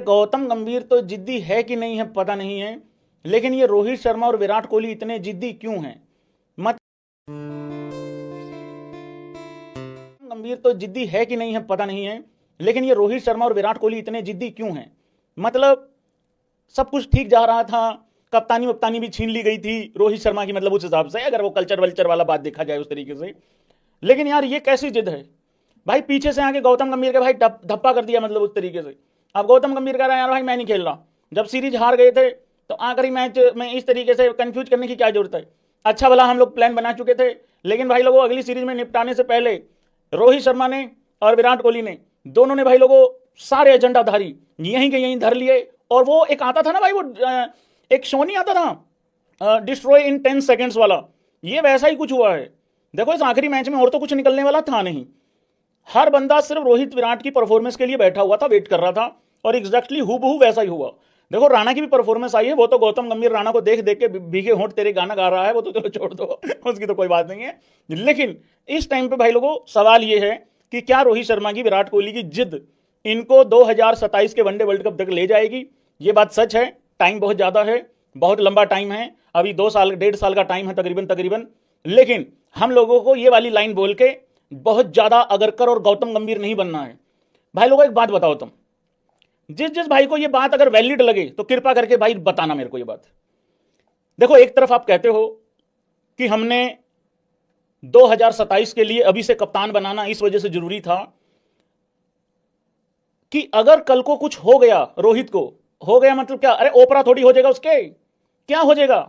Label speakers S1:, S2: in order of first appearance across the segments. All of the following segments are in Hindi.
S1: गौतम गंभीर तो जिद्दी है कि नहीं है पता नहीं है, लेकिन ये रोहित शर्मा और विराट कोहली इतने जिद्दी क्यों हैं? मत गंभीर तो जिद्दी है कि नहीं है पता नहीं है, लेकिन ये रोहित शर्मा और विराट कोहली इतने जिद्दी क्यों हैं? मतलब सब कुछ ठीक जा रहा था, कप्तानी वप्तानी भी छीन ली गई थी रोहित शर्मा की, मतलब उस हिसाब से अगर वो कल्चर वल्चर वाला बात देखा जाए उस तरीके से। लेकिन यार ये कैसी जिद है भाई? पीछे से आके गौतम गंभीर के भाई धप्पा कर दिया, मतलब उस तरीके से। अब गौतम गंभीर कह रहा है यार भाई मैं नहीं खेल रहा, जब सीरीज हार गए थे तो आखिरी मैच में इस तरीके से कंफ्यूज करने की क्या जरूरत है? अच्छा भला हम लोग प्लान बना चुके थे, लेकिन भाई लोगों अगली सीरीज में निपटाने से पहले रोहित शर्मा ने और विराट कोहली ने दोनों ने भाई लोगों सारे एजेंडाधारी यहीं के यहीं धर लिए। और वो एक आता था ना भाई, वो एक शो नहीं आता था डिस्ट्रॉय इन 10 सेकेंड्स वाला, ये वैसा ही कुछ हुआ है। देखो इस आखिरी मैच में और तो कुछ निकलने वाला था नहीं, हर बंदा सिर्फ रोहित विराट की परफॉर्मेंस के लिए बैठा हुआ था, वेट कर रहा था, और एग्जैक्टली हूबहू वैसा ही हुआ। देखो राणा की भी परफॉर्मेंस आई है, वो तो गौतम गंभीर राणा को देख देख के भीगे होंठ तेरे गाना गा रहा है, वो तो चलो छोड़ दो उसकी तो कोई बात नहीं है। लेकिन इस टाइम पे भाई लोगों सवाल ये है कि क्या रोहित शर्मा की विराट कोहली की जिद इनको 2027 के वनडे वर्ल्ड कप तक ले जाएगी? ये बात सच है, टाइम बहुत ज्यादा है, बहुत लंबा टाइम है, अभी 2 साल 1.5 साल का टाइम है तकरीबन। लेकिन हम लोगों को ये वाली लाइन बोल के बहुत ज्यादा अगरकर और गौतम गंभीर नहीं बनना है। भाई लोगों एक बात बताओ, तुम जिस भाई को ये बात अगर वैलिड लगे तो कृपा करके भाई बताना मेरे को ये बात। देखो एक तरफ आप कहते हो कि हमने 2027 के लिए अभी से कप्तान बनाना इस वजह से जरूरी था कि अगर कल को कुछ हो गया, रोहित को हो गया मतलब क्या? अरे ओपरा थोड़ी हो जाएगा उसके, क्या हो जाएगा?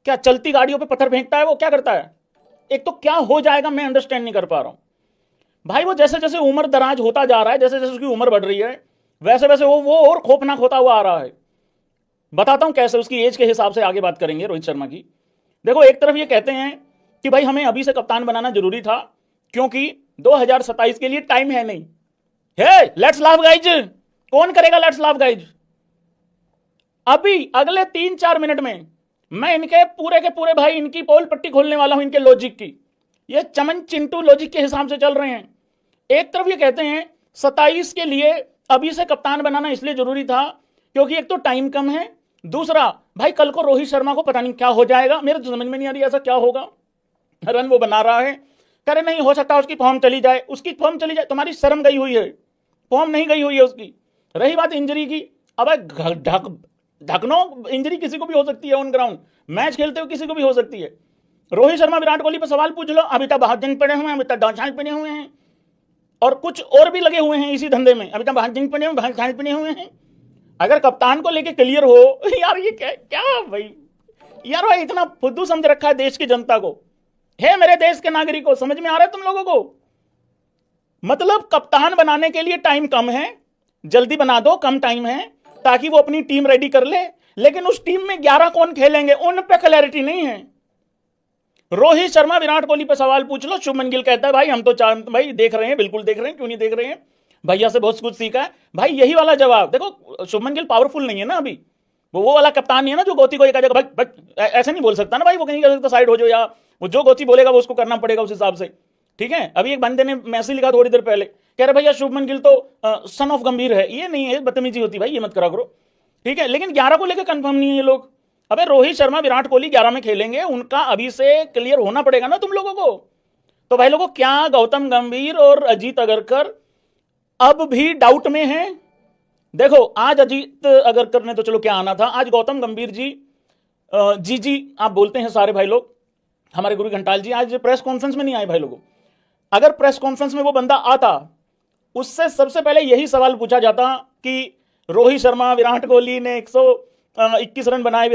S1: क्या चलती गाड़ियों पे पत्थर फेंकता है वो? क्या करता है? एक तो क्या हो जाएगा मैं अंडरस्टैंड नहीं कर पा रहा हूं भाई। वो जैसे जैसे उम्र दराज होता जा रहा है, जैसे जैसे उसकी उम्र बढ़ रही है, वैसे वैसे वो और खौफनाक होता हुआ आ रहा है। बताता हूं कैसे, उसकी एज के हिसाब से आगे बात करेंगे रोहित शर्मा की। देखो एक तरफ ये कहते हैं कि भाई हमें अभी से कप्तान बनाना जरूरी था क्योंकि 2027 के लिए टाइम है नहीं। हे लेट्स लाफ गाइज, कौन करेगा लेट्स लाफ गाइज? अभी अगले 3-4 मिनट में मैं इनके पूरे के पूरे भाई इनकी पोल पट्टी खोलने वाला हूं, इनके लॉजिक की। ये चमन चिंटू लॉजिक के हिसाब से चल रहे हैं। एक तरफ ये कहते हैं 27 के लिए अभी से कप्तान बनाना इसलिए जरूरी था क्योंकि एक तो टाइम कम है, दूसरा भाई कल को रोहित शर्मा को पता नहीं क्या हो जाएगा, मेरे तो समझ में नहीं आ रही ऐसा क्या होगा। रन वो बना रहा है, कह रहे नहीं हो सकता उसकी फॉर्म चली जाए, उसकी फॉर्म चली जाए, तुम्हारी शर्म गई हुई है, फॉर्म नहीं गई हुई है उसकी। रही बात इंजरी की, अब ढकनो इंजरी किसी को भी हो सकती है, ऑन ग्राउंड मैच खेलते हुए किसी को भी हो सकती है। रोहित शर्मा विराट कोहली पर सवाल पूछ लो, अभी तक बहुत दिन पड़े हुए हैं, अभी तक डांछांच पड़े हुए हैं, और कुछ और भी लगे हुए हैं इसी धंधे में, अभी तक बहुत दिन पड़े हुए भांज पड़े हुए हैं। अगर कप्तान को लेके क्लियर हो यार, ये क्या भाई यार, भाई इतना फुद्दू समझ रखा है देश की जनता को। है मेरे देश के नागरिकों, समझ में आ रहा है तुम लोगों को? मतलब कप्तान बनाने के लिए टाइम कम है, जल्दी बना दो, कम टाइम है ताकि वो अपनी टीम रेडी कर ले, लेकिन उस टीम में 11 कौन खेलेंगे उन पे क्लैरिटी नहीं है। रोहित शर्मा विराट कोहली पे सवाल पूछ लो, शुभमन गिल कहता है भाई हम तो भाई देख रहे हैं, बिल्कुल देख रहे हैं, क्यों नहीं देख रहे हैं, भैया से बहुत कुछ सीखा है भाई। यही वाला जवाब देखो, शुभमन गिल पावरफुल नहीं है ना अभी, वो वाला कप्तान नहीं है ना जो गोती को एक जगह भाई ऐसे नहीं बोल सकता ना भाई, वो कहीं कह सकता साइड हो जाओ, या वो जो गोती बोलेगा वो उसको करना पड़ेगा उस हिसाब से, ठीक है। अभी एक बंदे ने मैसेज लिखा थोड़ी देर पहले, कह रहे भैया शुभमन गिल तो सन ऑफ गंभीर है, ये नहीं है, बदतमीजी होती भाई, ये मत करा करो, ठीक है। लेकिन 11 को लेकर कंफर्म नहीं है ये लोग। अबे रोहित शर्मा विराट कोहली 11 में खेलेंगे, उनका अभी से क्लियर होना पड़ेगा ना तुम लोगों को। तो भाई लोगों क्या गौतम गंभीर और अजीत अगरकर अब भी डाउट में हैं? देखो आज अजीत अगरकर ने तो चलो क्या आना था, आज गौतम गंभीर जी जी आप बोलते हैं सारे भाई लोग, हमारे गुरु घंटाल जी आज प्रेस कॉन्फ्रेंस में नहीं आए भाई लोगों। अगर प्रेस कॉन्फ्रेंस में वो बंदा आता, उससे सबसे पहले यही सवाल पूछा जाता कि रोहित शर्मा विराट कोहली ने 121 रन बनाए,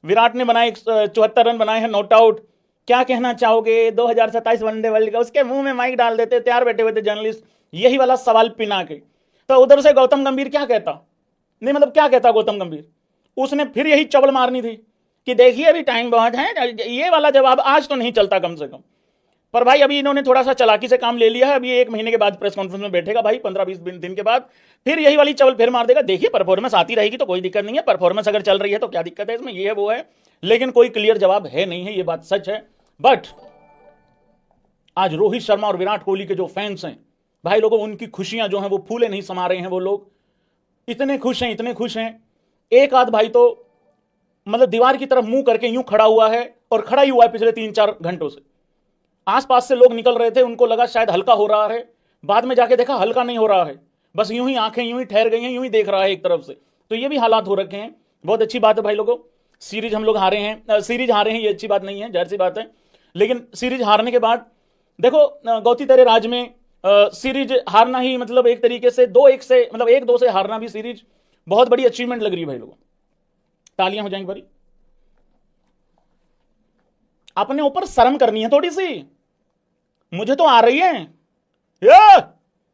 S1: विराट ने बनाए 74 रन बनाए हैं नॉट आउट, क्या कहना चाहोगे 2027 वनडे वर्ल्ड कप? उसके मुंह में माइक डाल देते तैयार बैठे हुए थे जर्नलिस्ट, यही वाला सवाल पिना के। तो उधर से गौतम गंभीर क्या कहता, नहीं मतलब क्या कहता गौतम गंभीर, उसने फिर यही चवल मारनी थी कि देखिए अभी टाइम बहुत है, ये वाला जवाब आज तो नहीं चलता कम से कम। पर भाई अभी इन्होंने थोड़ा सा चालाकी से काम ले लिया है, अभी 1 महीने के बाद प्रेस कॉन्फ्रेंस में बैठेगा भाई, 15-20 दिन के बाद फिर यही वाली चवल फिर मार देगा। देखिए परफॉर्मेंस आती रहेगी तो कोई दिक्कत नहीं है, परफॉर्मेंस अगर चल रही है तो क्या दिक्कत है इसमें, ये है वो है, लेकिन कोई क्लियर जवाब है नहीं है, ये बात सच है। बट आज रोहित शर्मा और विराट कोहली के जो फैंस हैं भाई लोगों, उनकी खुशियां जो हैं वो फूले नहीं समा रहे हैं वो लोग। इतने खुश हैं, इतने खुश हैं। एक आध भाई तो मतलब दीवार की तरफ मुंह करके यूं खड़ा हुआ है, और खड़ा ही हुआ है पिछले 3-4 घंटों से। आसपास से लोग निकल रहे थे, उनको लगा शायद हल्का हो रहा है, बाद में जाके देखा हल्का नहीं हो रहा है, बस यूं ही आंखें यूं ही ठहर गई हैं, यूं ही देख रहा है एक तरफ से। तो ये भी हालात हो रखे हैं। बहुत अच्छी बात है भाई लोगों, सीरीज हम लोग हारे हैं, सीरीज हारे हैं, ये अच्छी बात नहीं है, जाहिर सी बात है। लेकिन सीरीज हारने के बाद देखो गौती तेरे राज में सीरीज हारना ही मतलब एक तरीके से 2-1 से मतलब 1-2 से हारना भी सीरीज बहुत बड़ी अचीवमेंट लग रही है भाई लोगों। तालियां हो जाएंगी भाई। अपने ऊपर शर्म करनी है थोड़ी सी। मुझे तो आ रही है ये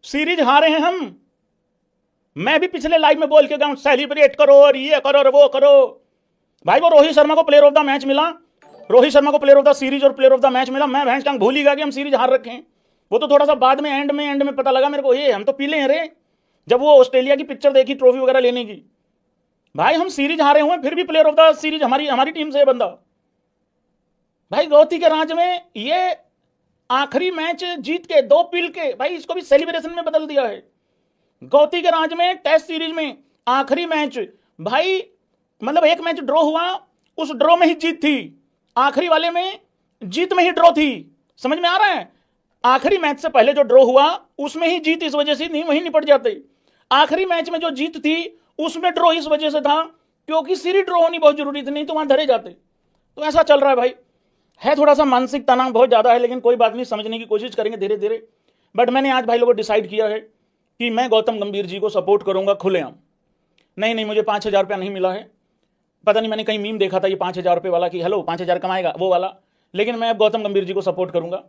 S1: सीरीज हारे हैं हम, मैं भी पिछले लाइव में बोल के गया सेलिब्रेट करो और ये करो और वो करो। भाई वो रोहित शर्मा को प्लेयर ऑफ द मैच मिला, रोहित शर्मा को प्लेयर ऑफ द सीरीज और प्लेयर ऑफ द मैच मिला। मैं भैंस का भूल ही गया कि हम सीरीज हार रखे हैं। वो तो थोड़ा सा बाद में एंड में पता लगा मेरे को, ये हम तो पीले हैं रे, जब वो ऑस्ट्रेलिया की पिक्चर देखी ट्रॉफी वगैरह लेने की। भाई हम सीरीज हारे हुए, फिर भी प्लेयर ऑफ द सीरीज हमारी टीम से है बंदा। भाई गौती के राज में ये आखिरी मैच जीत के 2 पील के, भाई इसको भी सेलिब्रेशन में बदल दिया है। गौती के राज में टेस्ट सीरीज में आखिरी मैच, भाई मतलब एक मैच ड्रॉ हुआ, उस ड्रॉ में ही जीत थी, आखिरी वाले में जीत में ही ड्रॉ थी। समझ में आ रहा है? आखिरी मैच से पहले जो ड्रॉ हुआ उसमें ही जीत इस वजह से नहीं, वहीं निपट जाते। आखिरी मैच में जो जीत थी उसमें ड्रॉ इस वजह से था क्योंकि सीरीज ड्रॉ होनी बहुत जरूरी थी, नहीं तो वहां धरे जाते। तो ऐसा चल रहा है भाई, है थोड़ा सा मानसिक तनाव बहुत ज्यादा है, लेकिन कोई बात नहीं, समझने की कोशिश करेंगे धीरे धीरे। बट मैंने आज भाई लोगों डिसाइड किया है कि मैं गौतम गंभीर जी को सपोर्ट करूंगा खुलेआम। नहीं, मुझे 5,000 रुपया नहीं मिला है, पता नहीं मैंने कहीं मीम देखा था ये 5,000 रुपये वाला कि हेलो 5,000 कमाएगा वो वाला, लेकिन मैं अब गौतम गंभीर जी को सपोर्ट करूंगा।